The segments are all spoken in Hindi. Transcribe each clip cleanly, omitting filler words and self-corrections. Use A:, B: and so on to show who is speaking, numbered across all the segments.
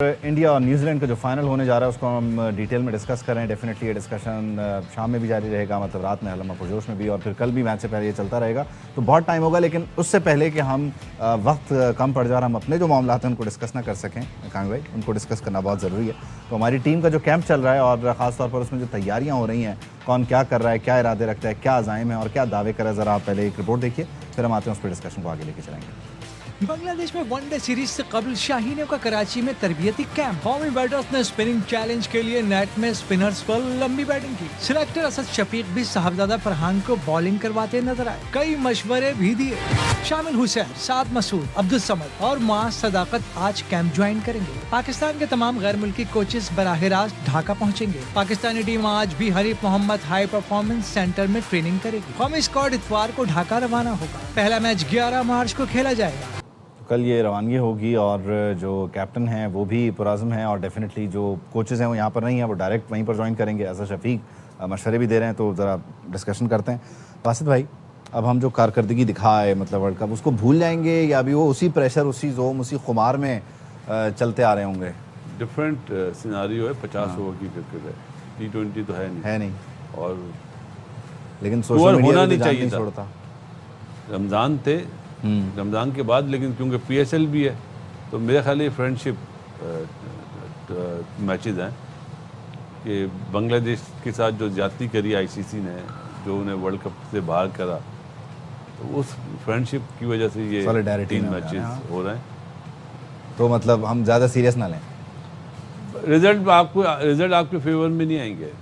A: इंडिया और न्यूजीलैंड का जो फाइनल होने जा रहा है उसको हम डिटेल में डिस्कस कर रहे हैं। डेफिनेटली ये डिस्कशन शाम में भी जारी रहेगा, मतलब रात में हलमा पुरजोश में भी, और फिर कल भी मैच से पहले ये चलता रहेगा। तो बहुत टाइम होगा, लेकिन उससे पहले कि हम वक्त कम पड़ जा रहा, हम अपने जो मामला हैं उनको डिस्कस ना कर सकें कांग भाई, उनको डिस्कस करना बहुत ज़रूरी है। तो हमारी टीम का जो कैंप चल रहा है और ख़ासतौर पर उसमें जो तैयारियाँ हो रही हैं, कौन क्या कर रहा है, क्या इरादे रखता है, क्या अज़ाइम है और क्या दावे कर रहा है, ज़रा आप पहले एक रिपोर्ट देखिए, फिर हम आते हैं उस पर डिस्कशन को आगे लेके चलेंगे।
B: बांग्लादेश में वनडे सीरीज से कबल शाहीनों का कराची में तरबियती कैंप। कौमी बैटर्स ने स्पिनिंग चैलेंज के लिए नेट में स्पिनर्स पर लंबी बैटिंग की। सिलेक्टर असद शफीक भी साहबजादा फरहान को बॉलिंग करवाते नजर आए, कई मशवरे भी दिए। शामिल हुसैन, साद मसूद, अब्दुल समद और मां सदाकत आज कैंप ज्वाइन करेंगे। पाकिस्तान के तमाम गैर मुल्की कोचेस बराह रास्त ढाका पहुँचेंगे। पाकिस्तानी टीम आज भी हरीफ मोहम्मद हाई परफॉर्मेंस सेंटर में ट्रेनिंग करेगी। कौमी स्क्वाड इतवार को ढाका रवाना होगा। पहला मैच 11 मार्च को खेला जाएगा।
A: कल ये रवानगी होगी और जो कैप्टन हैं वो भी पुराज़म हैं, और डेफिनेटली जो कोचेज़ हैं वो यहाँ पर नहीं हैं, वो डायरेक्ट वहीं पर ज्वाइन करेंगे। असद शफीक मशवरे भी दे रहे हैं, तो ज़रा डिस्कशन करते हैं। वासिद भाई, अब हम जो कारकर्दगी दिखाए मतलब वर्ल्ड कप, उसको भूल जाएंगे या अभी वो उसी प्रेशर, उसी जोम, उसी खुमार में चलते आ रहे होंगे?
C: डिफरेंट सिनारियो है, 50 ओवर की क्रिकेट है, T20 तो है नहीं और
A: लेकिन सोशल मीडिया
C: होना
A: तो
C: नहीं
A: जान
C: चाहिए था।
A: छोड़ता।
C: रमज़ान थे, रमज़ान के बाद, लेकिन क्योंकि PSL भी है तो मेरे ख्याल ये फ्रेंडशिप मैचेस हैं कि बांग्लादेश के साथ जो ज्यादती करी ICC ने, जो उन्हें वर्ल्ड कप से बाहर करा, तो उस फ्रेंडशिप की वजह से ये
A: Solidarity
C: 3
A: में
C: मैचेस हो रहे हैं।
A: तो मतलब हम ज़्यादा सीरियस ना लें,
C: रिजल्ट आपके फेवर में नहीं आएंगे,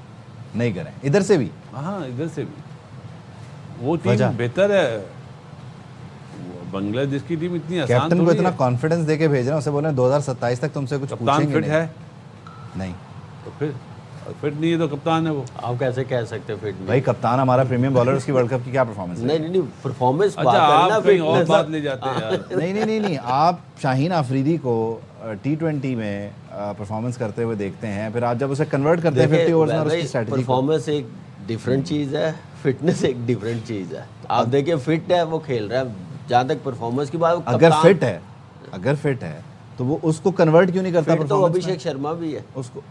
A: नहीं करें इधर से भी।
C: हाँ, इधर से भी वो टीम बेहतर है। बांग्लादेश की टीम इतनी आसान
A: कैप्टन को इतना कॉन्फिडेंस देके भेज रहे हैं, उसे बोल रहे हैं 2027 तक तुमसे कुछ पूछेंगे
C: फिट है
A: नहीं,
C: तो फिट नहीं है तो कप्तान है वो।
D: आप कैसे कह सकते हैं फिट?
A: भाई कप्तान हमारा प्रीमियम बॉलर, उसकी वर्ल्ड कप की क्या परफॉर्मेंस है?
D: नहीं परफॉर्मेंस
C: अच्छा, आप कहीं और बात ले जाते हैं यार।
A: नहीं, आप शाहीन आफरीदी को T20 में परफॉर्मेंस करते हुए देखते हैं, फिर आप जब उसे कन्वर्ट करते हैं 50 ओवर्स में और उसकी स्ट्रेटजी,
D: परफॉर्मेंस एक डिफरेंट चीज़ है, फिटनेस एक डिफरेंट चीज़ है। आप देखिए, फिट है वो खेल रहा है। जहाँ तक परफॉर्मेंस की बात,
A: अगर फिट है तो वो उसको कन्वर्ट क्यों नहीं करता?
D: फिट तो अभिषेक शर्मा भी है
A: उसको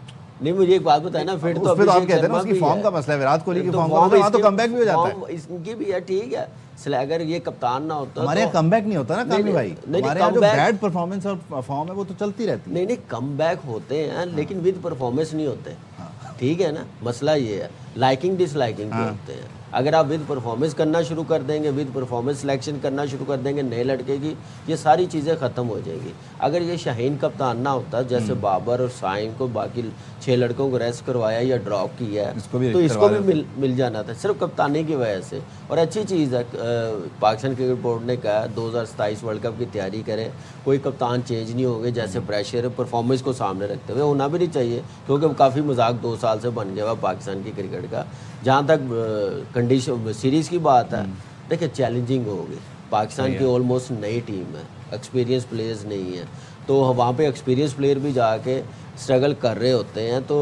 D: नहीं, मुझे एक बात बताए ना, फिट तो
A: आप कहते हैं ना उसकी फॉर्म का मसला है, विराट कोहली की फॉर्म का, वहाँ तो कमबैक भी हो जाता है।
D: इसकी भी है, ठीक है, अगर ये कप्तान ना होता,
A: हमारे यहाँ कमबैक नहीं होता ना कामी भाई, हमारे यहाँ जो बैड परफॉर्मेंस और फॉर्म है वो तो चलती रहती है।
D: नहीं कमबैक होते हैं, लेकिन विद परफॉर्मेंस नहीं होते, ठीक है ना, मसला ये है। लाइकिंग डिसलाइकिंग के होते हैं। अगर आप विद परफॉर्मेंस करना शुरू कर देंगे, विद परफॉर्मेंस सिलेक्शन करना शुरू कर देंगे नए लड़के की, ये सारी चीज़ें ख़त्म हो जाएगी। अगर ये शाहीन कप्तान ना होता, जैसे बाबर और साइम को, बाकी 6 लड़कों को रेस्ट करवाया या ड्रॉप किया है, तो इसको भी मिल जाना था, सिर्फ कप्तानी की वजह से। और अच्छी चीज़ है, पाकिस्तान क्रिकेट बोर्ड ने कहा 2027 वर्ल्ड कप की तैयारी करें, कोई कप्तान चेंज नहीं होंगे, जैसे प्रेशर परफॉर्मेंस को सामने रखते हुए होना भी नहीं चाहिए, क्योंकि काफ़ी मजाक 2 साल से बन गया हुआ पाकिस्तान की क्रिकेट का। जहाँ तक कंडीशन सीरीज़ की बात है, देखिए चैलेंजिंग होगी। पाकिस्तान की ऑलमोस्ट नई टीम है, एक्सपीरियंस प्लेयर्स नहीं है, तो वहाँ पे एक्सपीरियंस प्लेयर भी जाके स्ट्रगल कर रहे होते हैं। तो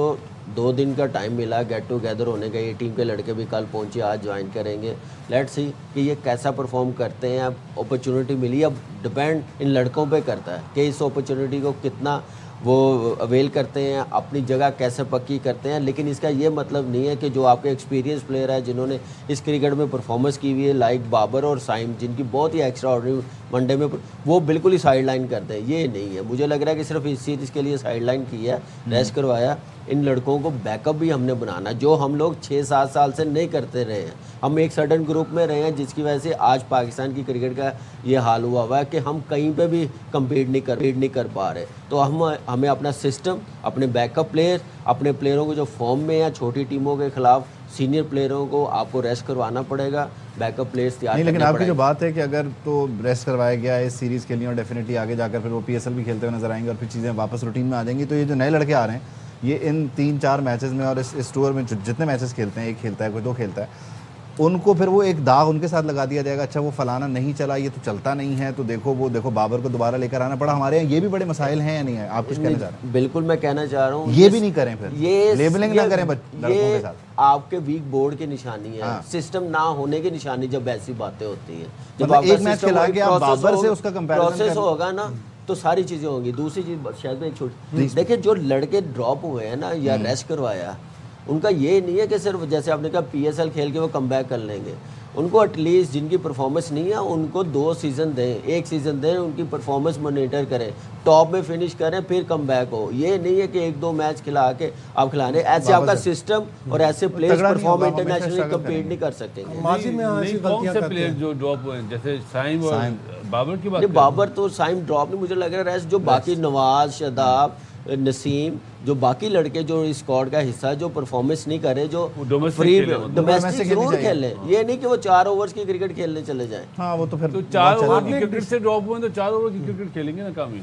D: 2 दिन का टाइम मिला गेट टुगेदर होने का, ये टीम के लड़के भी कल पहुँचे, आज ज्वाइन करेंगे। लेट्स सी कि ये कैसा परफॉर्म करते हैं। अब अपॉर्चुनिटी मिली, अब डिपेंड इन लड़कों पे करता है कि इस अपॉर्चुनिटी को कितना वो अवेल करते हैं, अपनी जगह कैसे पक्की करते हैं। लेकिन इसका ये मतलब नहीं है कि जो आपके एक्सपीरियंस प्लेयर है, जिन्होंने इस क्रिकेट में परफॉर्मेंस की हुई है, लाइक बाबर और साइम, जिनकी बहुत ही एक्स्ट्रा ऑर्डिनरी वनडे में, वो बिल्कुल ही साइड लाइन करते हैं। ये नहीं है, मुझे लग रहा है कि सिर्फ इस सीरीज़ के लिए साइड लाइन की है, रेस्ट करवाया। इन लड़कों को बैकअप भी हमने बनाना, जो हम लोग 6-7 साल से नहीं करते रहे हैं। हम एक सर्टन ग्रुप में रहे हैं, जिसकी वजह से आज पाकिस्तान की क्रिकेट का ये हाल हुआ है कि हम कहीं पे भी कम्पीट नहीं कर पा रहे। तो हमें अपना सिस्टम, अपने बैकअप प्लेयर, अपने प्लेयरों को जो फॉर्म में है, छोटी टीमों के खिलाफ सीनियर प्लेयरों को आपको रेस्ट करवाना पड़ेगा, बैकअप प्लेयर्स तैयार करने
A: लेकिन आपकी जो बात है कि अगर तो रेस्ट करवाया गया है इस सीरीज़ के लिए, और डेफिनेटली आगे जाकर फिर वो PSL भी खेलते हुए नजर आएंगे और फिर चीज़ें वापस रूटीन में आ जाएंगी, तो ये जो नए लड़के आ रहे हैं, ये इन 3-4 मैचेस में और इस टूर में जितने मैचेस खेलते हैं, एक खेलता है कोई 2 खेलता है, उनको फिर वो एक दाग उनके साथ लगा दिया जाएगा। अच्छा वो फलाना नहीं चला, ये तो चलता नहीं है, तो देखो बाबर को दोबारा लेकर आना पड़ा। हमारे यहाँ ये भी बड़े मसाइल हैं या नहीं है? आप कुछ कहना चाह रहे हैं?
D: बिल्कुल, मैं कहना चाह रहा हूँ
A: ये भी नहीं करें, फिर
D: ये
A: लेबलिंग ना करें लड़कों के साथ।
D: आपके वीक बोर्ड की निशानी है, सिस्टम ना होने की निशानी जब ऐसी बातें होती हैं। जब
A: मतलब एक मैच खिला के आप बाबर से उसका कंपैरिजन
D: प्रोसेस होगा ना, तो सारी चीज़ें होंगी। दूसरी चीज़ शायद में एक छोटी देखिए, जो लड़के ड्रॉप हुए हैं ना या रेस्ट करवाया, उनका ये नहीं है कि सिर्फ जैसे आपने कहा PSL खेल के वो कम बैक कर लेंगे। उनको एटलीस्ट जिनकी परफॉर्मेंस नहीं है उनको 2 सीज़न दें, 1 सीज़न दें, उनकी परफॉर्मेंस मॉनिटर करें, टॉप में फिनिश करें, फिर कम बैक हो। ये नहीं है कि 1-2 मैच खिला के आप खिलाने, ऐसे आपका सिस्टम और ऐसे प्लेयर्स परफॉर्म इंटरनेशनली कम्पीट नहीं कर सकेंगे।
E: माजी में
C: नहीं, कौन से प्लेयर जो ड्रॉप हुए हैं, जैसे साइम और बाबर की बात
D: नहीं,
C: करें?
D: बाबर तो साइम ड्रॉप नहीं, मुझे लग रहा है रेस्ट जो बाकी नवाज, शादाब, नसीम, जो बाकी लड़के जो इस स्क्वाड का हिस्सा है, जो परफॉर्मेंस नहीं करे, जो
C: वो domestic
D: फ्री
C: खेले मतलब।
D: डोमेस्टिक जरूर खेले, ये नहीं कि वो 4 ओवर्स की क्रिकेट खेलने चले जाएं।
A: हाँ वो तो फिर
C: तो 4 ओवर की क्रिकेट से ड्रॉप हुए तो 4 ओवर की क्रिकेट खेलेंगे ना कामी।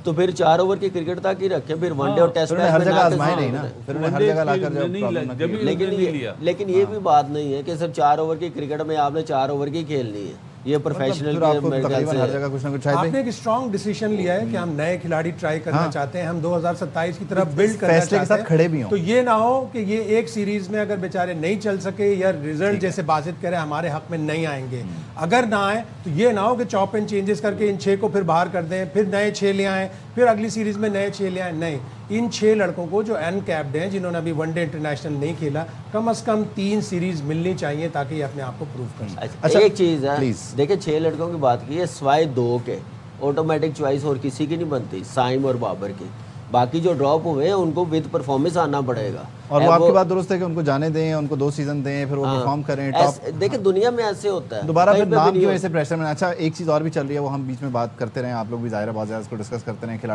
D: तो फिर 4 ओवर की क्रिकेट तक ही रखें, फिर वनडे और टेस्ट
A: फिर उन्हें
D: मैच
A: हर
D: में
A: जगह
D: ना
A: आजमाए
D: के
A: नहीं ना,
D: साथ
A: फिर उन्हें हर जगह लाकर जब प्रॉब्लम ना की।
D: लेकिन ये भी बात नहीं है कि सिर्फ 4 ओवर की क्रिकेट में आपने 4 ओवर की खेलनी है। ये प्रोफेशनल
A: फिर आपको तकरीबन हर जगह कुछ ना कुछ चाहिए।
E: आपने एक स्ट्रॉन्ग डिसीजन लिया है कि हम नए खिलाड़ी ट्राई करना चाहते हैं, हम 2027 की तरफ बिल्ड करना
A: फैसले के
E: चाहते
A: साथ खड़े भी
E: हैं।
A: हों।
E: तो ये ना हो कि ये एक सीरीज में अगर बेचारे नहीं चल सके या रिजल्ट जैसे बाजिद करें हमारे हक में नहीं आएंगे, अगर ना आए तो ये ना हो कि चॉप एंड चेंजेस करके इन 6 को फिर बाहर कर दें, फिर नए 6 ले आएं, फिर अगली सीरीज में नए 6 ले आएं। नहीं, इन 6 लड़कों को जो अनकैप्ड हैं, जिन्होंने अभी वनडे इंटरनेशनल नहीं खेला, कम से कम 3 सीरीज मिलनी चाहिए ताकि ये अपने आप को प्रूव कर सके।
D: अच्छा, एक चीज़ है,
A: please।
D: देखिए 6 लड़कों की बात की है, सिवाय 2 के ऑटोमेटिक चॉइस और किसी की नहीं बनती, साइम और बाबर की। बाकी जो ड्रॉप हुए हैं उनको विद परफॉर्मेंस आना पड़ेगा।
A: और वो आपकी बात दुरुस्त है कि उनको जाने दें, उनको 2 सीजन दें, फिर वो परफॉर्म करें टॉप।
D: देखिए दुनिया में ऐसे होता है,
A: दोबारा
D: कहीं
A: फिर
D: पे भी
A: नाम
D: नहीं
A: की
D: होता।
A: वजह से प्रेशर में। अच्छा, एक चीज़ और भी चल रही है, वो हम बीच में बात करते रहे, आप लोग भी ज़ाहिर बात है इसको डिस्कस करते रहे, खिलाड़ी